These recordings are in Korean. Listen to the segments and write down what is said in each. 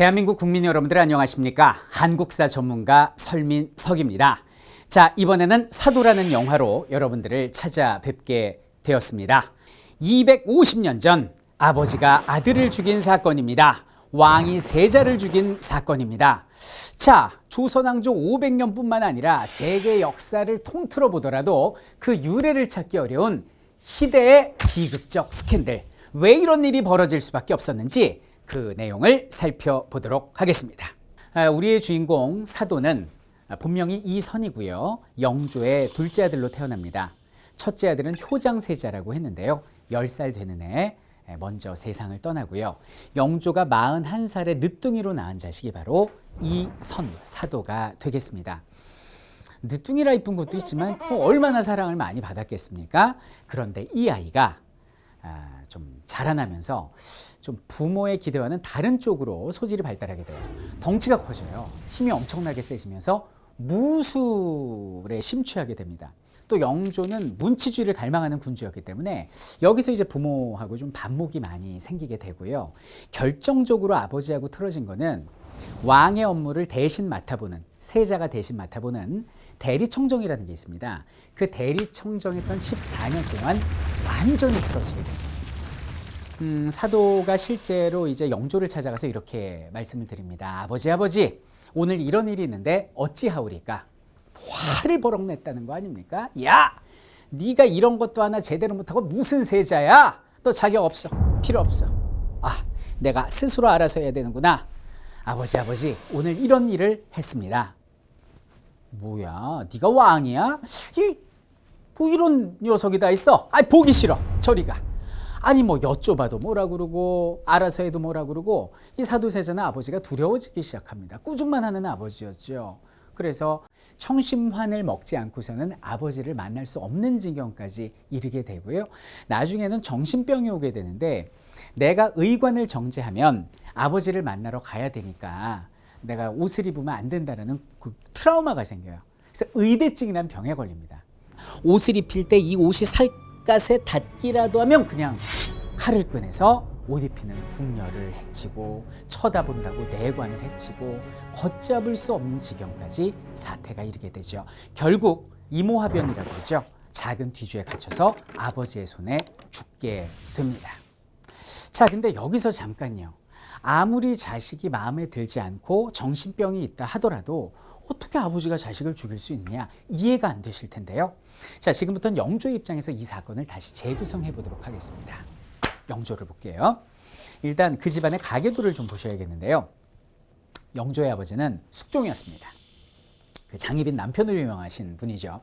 대한민국 국민 여러분들 안녕하십니까? 한국사 전문가 설민석입니다. 자, 이번에는 사도라는 영화로 여러분들을 찾아뵙게 되었습니다. 250년 전 아버지가 아들을 죽인 사건입니다. 왕이 세자를 죽인 사건입니다. 자, 조선왕조 500년뿐만 아니라 세계 역사를 통틀어 보더라도 그 유래를 찾기 어려운 희대의 비극적 스캔들, 왜 이런 일이 벌어질 수밖에 없었는지 그 내용을 살펴보도록 하겠습니다. 우리의 주인공 사도는 본명이 이선이고요. 영조의 둘째 아들로 태어납니다. 첫째 아들은 효장세자라고 했는데요. 10살 되는 해 먼저 세상을 떠나고요. 영조가 41살에 늦둥이로 낳은 자식이 바로 이선 사도가 되겠습니다. 늦둥이라 이쁜 것도 있지만 얼마나 사랑을 많이 받았겠습니까? 그런데 이 아이가 좀 자라나면서 좀 부모의 기대와는 다른 쪽으로 소질이 발달하게 돼요. 덩치가 커져요. 힘이 엄청나게 세지면서 무술에 심취하게 됩니다. 또 영조는 문치주의를 갈망하는 군주였기 때문에 여기서 이제 부모하고 좀 반목이 많이 생기게 되고요. 결정적으로 아버지하고 틀어진 거는 왕의 업무를 대신 맡아보는, 세자가 대신 맡아보는 대리청정이라는 게 있습니다. 그 대리청정했던 14년 동안 완전히 틀어지게 됩니다. 사도가 실제로 이제 영조를 찾아가서 이렇게 말씀을 드립니다. 아버지, 오늘 이런 일이 있는데 어찌하오리까? 화를 버럭 냈다는 거 아닙니까? 야, 네가 이런 것도 하나 제대로 못하고 무슨 세자야? 너 자격 없어, 필요 없어. 내가 스스로 알아서 해야 되는구나. 아버지, 오늘 이런 일을 했습니다. 뭐야, 네가 왕이야? 뭐 이런 녀석이 다 있어? 보기 싫어, 저리 가. 뭐 여쭤봐도 뭐라 그러고 알아서 해도 뭐라 그러고, 이 사도세자는 아버지가 두려워지기 시작합니다. 꾸중만 하는 아버지였죠. 그래서 청심환을 먹지 않고서는 아버지를 만날 수 없는 지경까지 이르게 되고요. 나중에는 정신병이 오게 되는데, 내가 의관을 정제하면 아버지를 만나러 가야 되니까 내가 옷을 입으면 안 된다는 그 트라우마가 생겨요. 그래서 의대증이라는 병에 걸립니다. 옷을 입힐 때 이 옷이 살갗에 닿기라도 하면 그냥 칼을 꺼내서 옷 입히는 궁녀를 해치고, 쳐다본다고 내관을 해치고, 걷잡을 수 없는 지경까지 사태가 이르게 되죠. 결국 이모화변이라고 그러죠. 작은 뒤주에 갇혀서 아버지의 손에 죽게 됩니다. 자, 근데 여기서 잠깐요. 아무리 자식이 마음에 들지 않고 정신병이 있다 하더라도 어떻게 아버지가 자식을 죽일 수 있느냐, 이해가 안 되실 텐데요. 자, 지금부터는 영조의 입장에서 이 사건을 다시 재구성해 보도록 하겠습니다. 영조를 볼게요. 일단 그 집안의 가계도를 좀 보셔야겠는데요. 영조의 아버지는 숙종이었습니다. 장희빈 남편으로 유명하신 분이죠.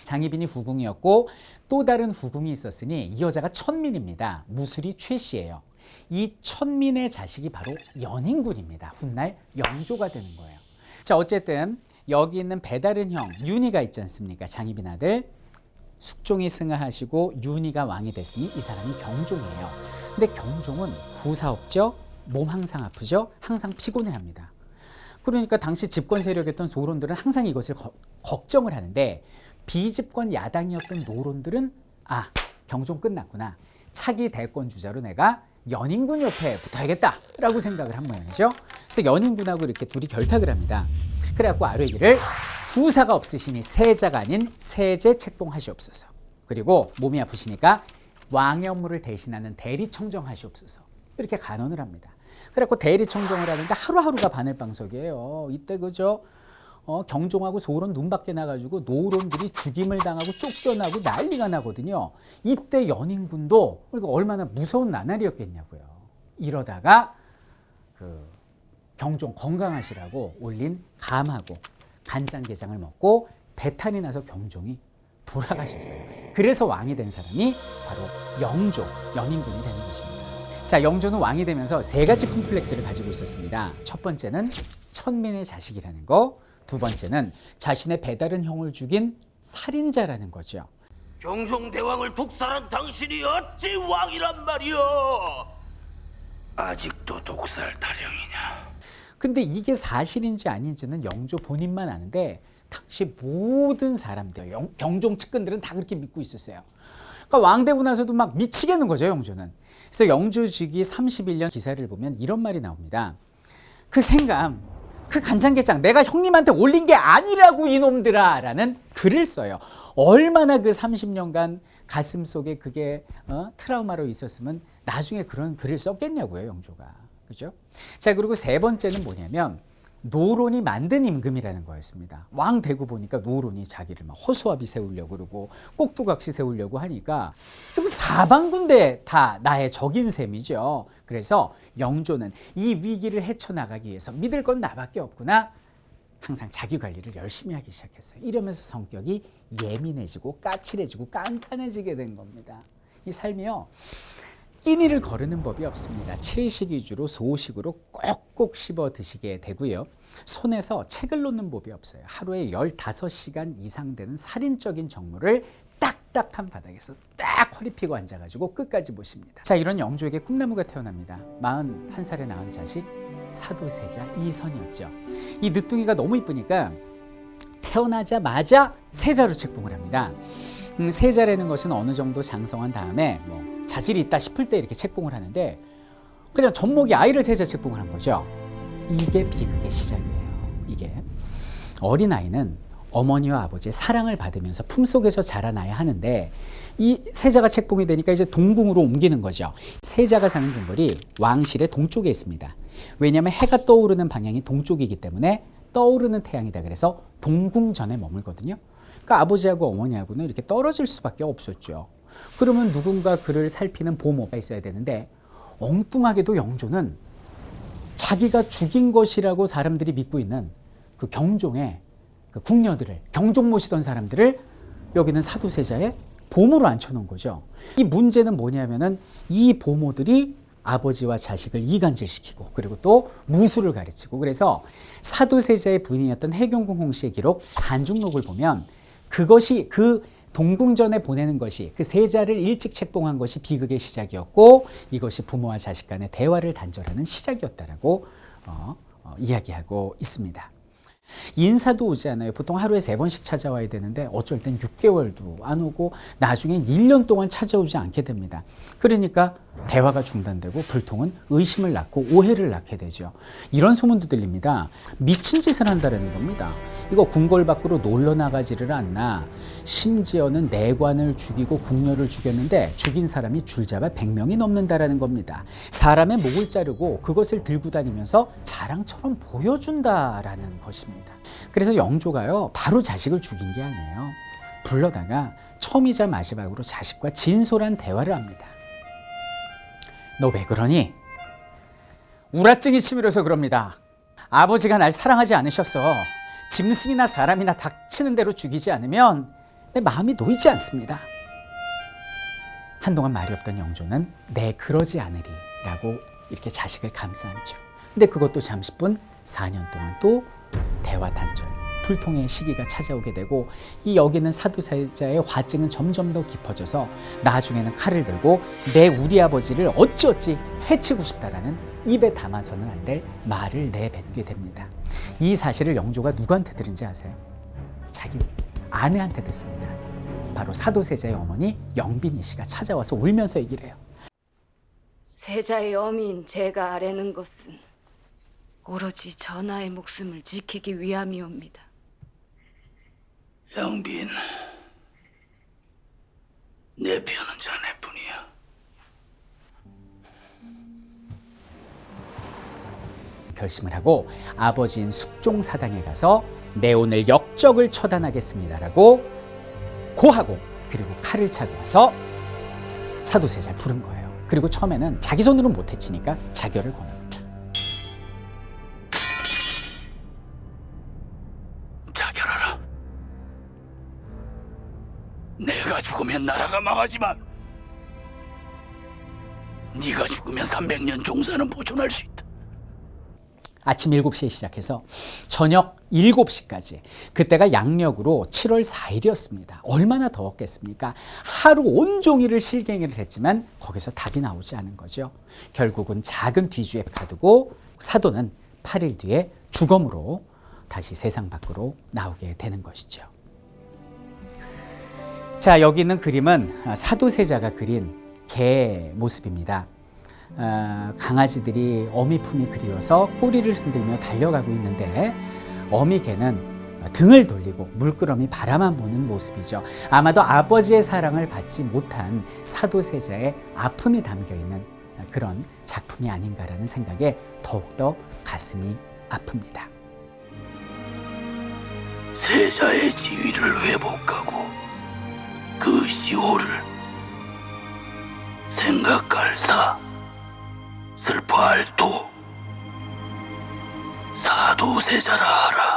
장희빈이 후궁이었고 또 다른 후궁이 있었으니 이 여자가 천민입니다. 무술이 최씨예요. 이 천민의 자식이 바로 연인군입니다. 훗날 영조가 되는 거예요. 자, 어쨌든 여기 있는 배다른 형 윤희가 있지 않습니까? 장희빈 아들. 숙종이 승하하시고 윤희가 왕이 됐으니 이 사람이 경종이에요. 근데 경종은 구사 없죠? 몸 항상 아프죠? 항상 피곤해합니다. 그러니까 당시 집권 세력이었던 소론들은 항상 이것을 걱정을 하는데, 비집권 야당이었던 노론들은 경종 끝났구나, 차기 대권 주자로 내가 연인군 옆에 붙어야겠다라고 생각을 한 모양이죠. 그래서 연인군하고 이렇게 둘이 결탁을 합니다. 그래갖고 아뢰기를 후사가 없으시니 세자가 아닌 세제 책봉하시옵소서. 그리고 몸이 아프시니까 왕의 업무를 대신하는 대리청정하시옵소서. 이렇게 간언을 합니다. 그래갖고 대리청정을 하는데 하루하루가 바늘방석이에요. 이때 그죠? 경종하고 소론 눈 밖에 나가지고 노론들이 죽임을 당하고 쫓겨나고 난리가 나거든요. 이때 연인군도 그러니까 얼마나 무서운 나날이었겠냐고요. 이러다가 그 경종 건강하시라고 올린 감하고 간장게장을 먹고 배탈이 나서 경종이 돌아가셨어요. 그래서 왕이 된 사람이 바로 영조, 연인군이 되는 것입니다. 자, 영조는 왕이 되면서 세 가지 컴플렉스를 가지고 있었습니다. 첫 번째는 천민의 자식이라는 거, 두 번째는 자신의 배다른 형을 죽인 살인자라는 거죠. 경성대왕을 독살한 당신이 어찌 왕이란 말이오? 아직도 독살 타령이냐? 근데 이게 사실인지 아닌지는 영조 본인만 아는데 당시 모든 사람들, 경종 측근들은 다 그렇게 믿고 있었어요. 그러니까 왕 되고 나서도 막 미치겠는 거죠, 영조는. 그래서 영조직위 31년 기사를 보면 이런 말이 나옵니다. 그 생감, 그 간장게장 내가 형님한테 올린 게 아니라고 이놈들아 라는 글을 써요. 얼마나 그 30년간 가슴속에 그게 트라우마로 있었으면 나중에 그런 글을 썼겠냐고요, 영조가. 그죠? 자, 그리고 세 번째는 뭐냐면 노론이 만든 임금이라는 거였습니다. 왕 되고 보니까 노론이 자기를 막 허수아비 세우려고 그러고 꼭두각시 세우려고 하니까 그럼 사방군데 다 나의 적인 셈이죠. 그래서 영조는 이 위기를 헤쳐나가기 위해서 믿을 건 나밖에 없구나. 항상 자기 관리를 열심히 하기 시작했어요. 이러면서 성격이 예민해지고 까칠해지고 깐깐해지게 된 겁니다. 이 삶이요. 끼니를 거르는 법이 없습니다. 채식 위주로 소식으로 꼭꼭 씹어 드시게 되고요. 손에서 책을 놓는 법이 없어요. 하루에 15시간 이상 되는 살인적인 정무를 딱딱한 바닥에서 딱 허리 펴고 앉아가지고 끝까지 보십니다. 자, 이런 영조에게 꿈나무가 태어납니다. 41살에 낳은 자식 사도세자 이선이었죠. 이 늦둥이가 너무 이쁘니까 태어나자마자 세자로 책봉을 합니다. 세자라는 것은 어느 정도 장성한 다음에 뭐 자질이 있다 싶을 때 이렇게 책봉을 하는데 그냥 젖먹이 아이를 세자 책봉을 한 거죠. 이게 비극의 시작이에요. 이게 어린아이는 어머니와 아버지의 사랑을 받으면서 품속에서 자라나야 하는데 이 세자가 책봉이 되니까 이제 동궁으로 옮기는 거죠. 세자가 사는 궁궐이 왕실의 동쪽에 있습니다. 왜냐하면 해가 떠오르는 방향이 동쪽이기 때문에 떠오르는 태양이다 그래서 동궁전에 머물거든요. 그러니까 아버지하고 어머니하고는 이렇게 떨어질 수밖에 없었죠. 그러면 누군가 그를 살피는 보모가 있어야 되는데 엉뚱하게도 영조는 자기가 죽인 것이라고 사람들이 믿고 있는 그 경종의 그 궁녀들을 경종 모시던 사람들을 여기는 사도세자의 보모로 앉혀놓은 거죠. 이 문제는 뭐냐면은 이 보모들이 아버지와 자식을 이간질시키고 그리고 또 무술을 가르치고 그래서 사도세자의 부인이었던 해경궁 홍씨의 기록 단중록을 보면 그것이 그 동궁전에 보내는 것이 그 세자를 일찍 책봉한 것이 비극의 시작이었고 이것이 부모와 자식 간의 대화를 단절하는 시작이었다라고 이야기하고 있습니다. 인사도 오지 않아요. 보통 하루에 3번씩 찾아와야 되는데 어쩔 땐 6개월도 안 오고 나중엔 1년 동안 찾아오지 않게 됩니다. 그러니까 대화가 중단되고 불통은 의심을 낳고 오해를 낳게 되죠. 이런 소문도 들립니다. 미친 짓을 한다는 겁니다. 이거 궁궐 밖으로 놀러 나가지를 않나. 심지어는 내관을 죽이고 궁녀를 죽였는데 죽인 사람이 줄잡아 100명이 넘는다라는 겁니다. 사람의 목을 자르고 그것을 들고 다니면서 자랑처럼 보여준다라는 것입니다. 그래서 영조가요 바로 자식을 죽인 게 아니에요. 불러다가 처음이자 마지막으로 자식과 진솔한 대화를 합니다. 너 왜 그러니? 우라증이 치밀어서 그럽니다. 아버지가 날 사랑하지 않으셔서 짐승이나 사람이나 닥치는 대로 죽이지 않으면 내 마음이 놓이지 않습니다. 한동안 말이 없던 영조는 내 그러지 않으리 라고 이렇게 자식을 감싸 안죠. 근데 그것도 잠시뿐 4년 동안 또 대화 단절, 불통의 시기가 찾아오게 되고 이 여기는 사도세자의 화증은 점점 더 깊어져서 나중에는 칼을 들고 내 우리 아버지를 어찌어찌 해치고 싶다라는 입에 담아서는 안 될 말을 내뱉게 됩니다. 이 사실을 영조가 누구한테 들은지 아세요? 자기 아내한테 듣습니다. 바로 사도세자의 어머니 영빈이 씨가 찾아와서 울면서 얘기를 해요. 세자의 어미인 제가 아뢰는 것은 오로지 전하의 목숨을 지키기 위함이옵니다. 영빈, 내 편은 자네뿐이야. 결심을 하고 아버지인 숙종사당에 가서 내 오늘 역적을 처단하겠습니다라고 고하고 그리고 칼을 차고 와서 사도세자를 부른 거예요. 그리고 처음에는 자기 손으로 못 해치니까 자결을 권합니다. 자결하라. 내가 죽으면 나라가 망하지만 네가 죽으면 300년 종사는 보존할 수 있다. 아침 7시에 시작해서 저녁 7시까지 그때가 양력으로 7월 4일이었습니다. 얼마나 더웠겠습니까? 하루 온종일을 실갱이를 했지만 거기서 답이 나오지 않은 거죠. 결국은 작은 뒤주에 가두고 사도는 8일 뒤에 주검으로 다시 세상 밖으로 나오게 되는 것이죠. 자, 여기 있는 그림은 사도세자가 그린 개 모습입니다. 강아지들이 어미 품이 그리워서 꼬리를 흔들며 달려가고 있는데 어미개는 등을 돌리고 물끄러미 바라만 보는 모습이죠. 아마도 아버지의 사랑을 받지 못한 사도세자의 아픔이 담겨 있는 그런 작품이 아닌가라는 생각에 더욱더 가슴이 아픕니다. 세자의 지위를 회복하고 그 시호를 생각할 사, 슬퍼할 도, 사도세자라 하라.